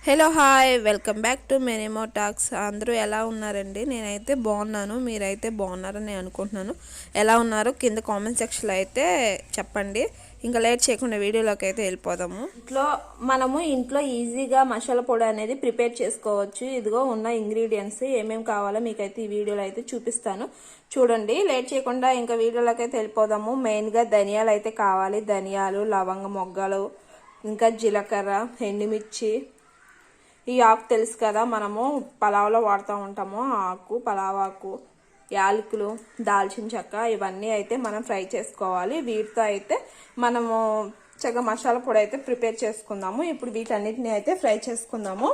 Hello hi welcome back to మెనీ మోటాక్స్. అందరూ ఎలా ఉన్నారండి? నేనైతే బాగున్నాను, మీరైతే బాగున్నారని అనుకుంటున్నాను. ఎలా ఉన్నారో కింద కామెంట్ సెక్షన్లో అయితే చెప్పండి. ఇంకా లేట్ చేయకుండా వీడియోలోకి అయితే వెళ్ళిపోదాము. మనము ఇంట్లో ఈజీగా మసాలా పొడి అనేది ప్రిపేర్ చేసుకోవచ్చు. ఇదిగో ఉన్న ఇంగ్రీడియంట్స్ ఏమేమి కావాలో మీకైతే ఈ వీడియోలో అయితే చూపిస్తాను. చూడండి, లేట్ చేయకుండా ఇంకా వీడియోలోకి అయితే వెళ్ళిపోదాము. మెయిన్గా ధనియాలు అయితే కావాలి. ధనియాలు, లవంగ మొగ్గలు, ఇంకా జీలకర్ర, ఎండుమిర్చి. ఈ ఆకు తెలుసు కదా, మనము పలావ్లో వాడుతూ ఉంటాము. ఆకు, పలావ్ ఆకు, యాలకులు, దాల్చిన చెక్క, ఇవన్నీ అయితే మనం ఫ్రై చేసుకోవాలి. వీటితో అయితే మనము చక్కగా మసాలా పొడి అయితే ప్రిపేర్ చేసుకుందాము. ఇప్పుడు వీటన్నిటిని అయితే ఫ్రై చేసుకుందాము.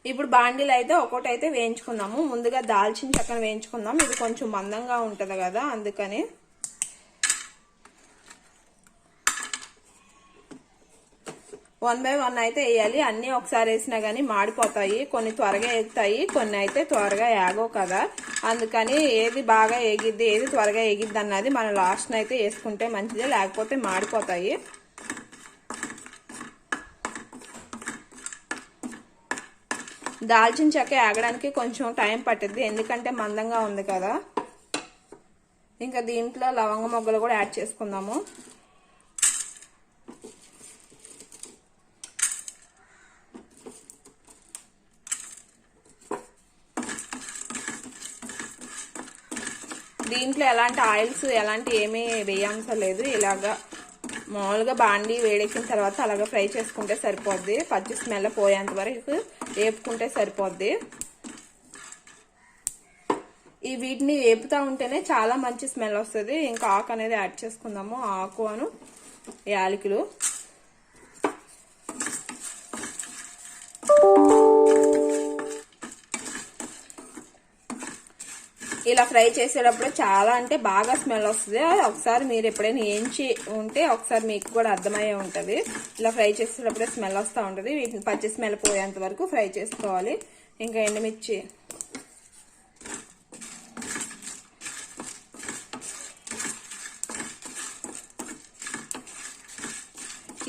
ఇప్పుడు బాండీలు అయితే ఒక్కొక్కటి అయితే వేయించుకుందాము. ముందుగా దాల్చిన చెక్కను వేయించుకుందాం. ఇది కొంచెం మందంగా ఉంటుంది కదా, అందుకని. వన్ బై వన్ అయితే వేయాలి. అన్నీ ఒకసారి వేసినా కానీ మాడిపోతాయి. కొన్ని త్వరగా ఎగుతాయి, కొన్ని అయితే త్వరగా ఏగవు కదా. అందుకని ఏది బాగా ఎగిద్ది, ఏది త్వరగా ఎగిద్ది అన్నది మనం లాస్ట్ అయితే వేసుకుంటే మంచిది, లేకపోతే మాడిపోతాయి. దాల్చిన చెక్క ఏగడానికి కొంచెం టైం పట్టిద్ది, ఎందుకంటే మందంగా ఉంది కదా. ఇంకా దీంట్లో లవంగ మొగ్గలు కూడా యాడ్ చేసుకుందాము. దీంట్లో ఎలాంటి ఆయిల్స్ ఎలాంటి ఏమీ వేయాల్సిన లేదు. ఇలాగా మామూలుగా బాండీ వేడెక్కిన తర్వాత అలాగా ఫ్రై చేసుకుంటే సరిపోద్ది. పచ్చి స్మెల్ పోయేంత వరకు వేపుకుంటే సరిపోద్ది. ఈ వీటిని వేపుతా ఉంటేనే చాలా మంచి స్మెల్ వస్తుంది. ఇంకా ఆకు అనేది యాడ్ చేసుకుందాము. ఆకు అను యాలకులు. ఇలా ఫ్రై చేసేటప్పుడు చాలా అంటే బాగా స్మెల్ వస్తుంది. ఒకసారి మీరు ఎప్పుడైనా వేయించి ఉంటే ఒకసారి మీకు కూడా అర్థమయ్యే ఉంటుంది. ఇలా ఫ్రై చేసేటప్పుడే స్మెల్ వస్తూ ఉంటుంది. వీటిని పచ్చి స్మెల్ పోయేంత వరకు ఫ్రై చేసుకోవాలి. ఇంకా ఎండుమిర్చి,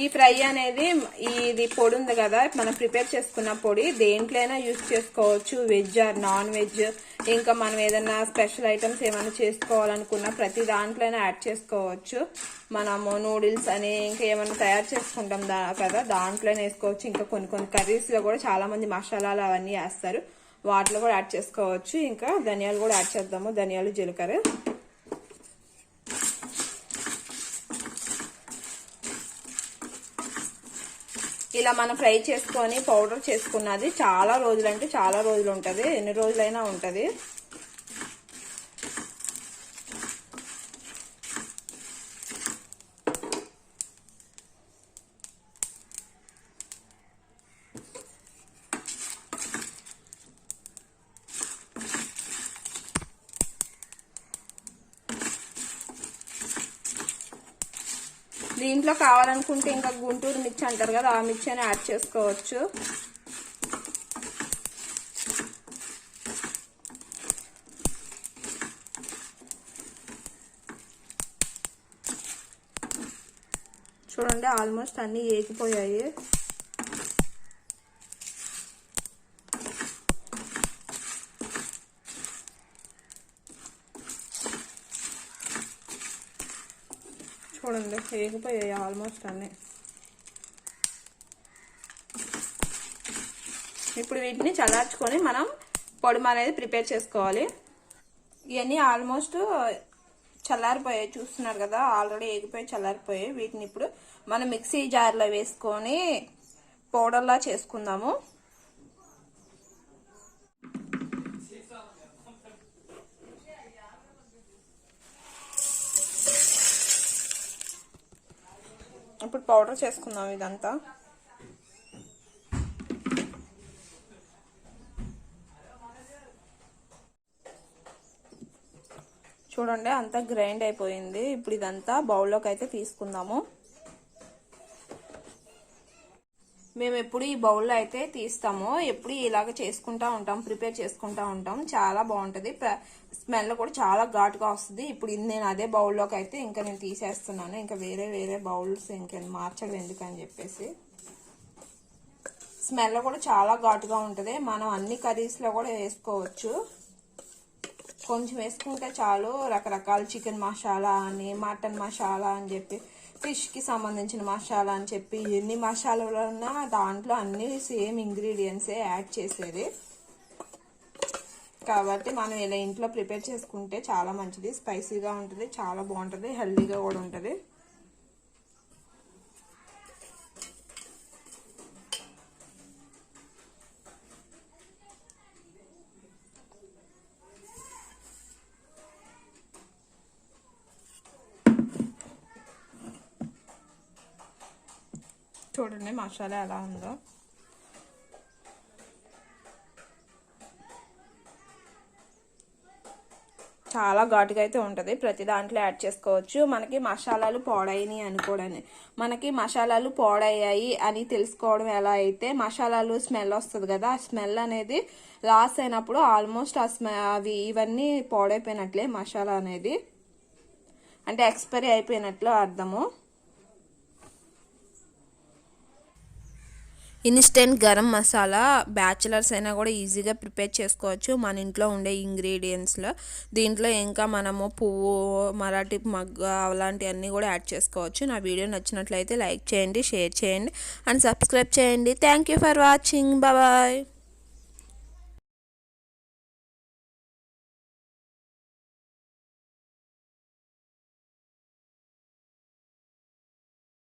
ఈ ఫ్రై అనేది ఇది పొడి ఉంది కదా, మనం ప్రిపేర్ చేసుకున్న పొడి దేంట్లైనా యూజ్ చేసుకోవచ్చు. వెజ్ ఆర్ నాన్ వెజ్, ఇంకా మనం ఏదైనా స్పెషల్ ఐటమ్స్ ఏమైనా చేసుకోవాలనుకున్నా ప్రతి దాంట్లోనే యాడ్ చేసుకోవచ్చు. మనము నూడిల్స్ అని ఇంకా ఏమైనా తయారు చేసుకుంటాం కదా, దాంట్లోనే వేసుకోవచ్చు. ఇంకా కొన్ని కర్రీస్లో కూడా చాలా మంది మసాలాలు అవన్నీ వేస్తారు, వాటిలో కూడా యాడ్ చేసుకోవచ్చు. ఇంకా ధనియాలు కూడా యాడ్ చేద్దాము. ధనియాలు, జీలకర్ర. ఇలా మనం ఫ్రై చేసుకొని పౌడర్ చేసుకున్నది చాలా రోజులు అంటే చాలా రోజులు ఉంటుంది, ఎన్ని రోజులైనా ఉంటుంది. దీంట్లో కావాలనుకుంటే ఇంకా గుంటూరు మిర్చి అంటారు కదా, ఆ మిర్చి అని యాడ్ చేసుకోవచ్చు. చూడండి, ఆల్మోస్ట్ అన్నీ ఏగిపోయాయి. చూడండి, వేగిపోయాయి ఆల్మోస్ట్ అన్నీ. ఇప్పుడు వీటిని చల్లార్చుకొని మనం పొడి అనేది ప్రిపేర్ చేసుకోవాలి. ఇవన్నీ ఆల్మోస్ట్ చల్లారిపోయాయి, చూస్తున్నారు కదా, ఆల్రెడీ వేగిపోయి చల్లారిపోయాయి. వీటిని ఇప్పుడు మనం మిక్సీ జార్లో వేసుకొని పౌడర్లా చేసుకుందాము. ఇప్పుడు పౌడర్ చేసుకుందాం ఇదంతా. చూడండి, అంతా గ్రైండ్ అయిపోయింది. ఇప్పుడు ఇదంతా బౌల్లోకి అయితే తీసుకుందాము. మేము ఎప్పుడు ఈ బౌల్లో అయితే తీస్తాము, ఎప్పుడు ఇలాగ చేసుకుంటా ఉంటాం, ప్రిపేర్ చేసుకుంటా ఉంటాం. చాలా బాగుంటుంది, స్మెల్ కూడా చాలా ఘాటుగా వస్తుంది. ఇప్పుడు నేను అదే బౌల్లోకి అయితే ఇంకా నేను తీసేస్తున్నాను. ఇంకా వేరే బౌల్స్ ఇంకా మార్చడం ఎందుకని చెప్పేసి. స్మెల్ కూడా చాలా ఘాటుగా ఉంటుంది. మనం అన్ని కర్రీస్లో కూడా వేసుకోవచ్చు. కొంచెం వేసుకుంటే చాలు. రకరకాల చికెన్ మసాలా అని, మటన్ మసాలా అని చెప్పి, ఫిష్కి సంబంధించిన మసాలా అని చెప్పి, ఎన్ని మసాలాలు ఉన్నా దాంట్లో అన్ని సేమ్ ఇంగ్రీడియంట్సే యాడ్ చేసేది. కాబట్టి మనం ఇలా ఇంట్లో ప్రిపేర్ చేసుకుంటే చాలా మంచిది. స్పైసీగా ఉంటుంది, చాలా బాగుంటుంది, హెల్తీగా కూడా ఉంటుంది. చూడండి మసాలా ఎలా ఉందో. చాలా ఘాటుగా అయితే ఉంటుంది. ప్రతి దాంట్లో యాడ్ చేసుకోవచ్చు. మనకి మసాలాలు పాడైనాయి అనుకోవడానికి, మనకి మసాలాలు పాడయ్యాయి అని తెలుసుకోవడం ఎలా అయితే, మసాలాలు స్మెల్ వస్తుంది కదా, ఆ స్మెల్ అనేది లాస్ అయినప్పుడు ఆల్మోస్ట్ ఇవన్నీ పాడైపోయినట్లే. మసాలా అనేది అంటే ఎక్స్పైరీ అయిపోయినట్లు అర్థము. ఇన్స్టెంట్ గరం మసాలా బ్యాచిలర్స్ అయినా కూడా ఈజీగా ప్రిపేర్ చేసుకోవచ్చు మన ఇంట్లో ఉండే ఇంగ్రీడియంట్స్లో. దీంట్లో ఇంకా మనము పువ్వు, మరాఠీ మగ్గ అలాంటివన్నీ కూడా యాడ్ చేసుకోవచ్చు. నా వీడియో నచ్చినట్లయితే లైక్ చేయండి, షేర్ చేయండి అండ్ సబ్స్క్రైబ్ చేయండి. Thank you for watching. Bye.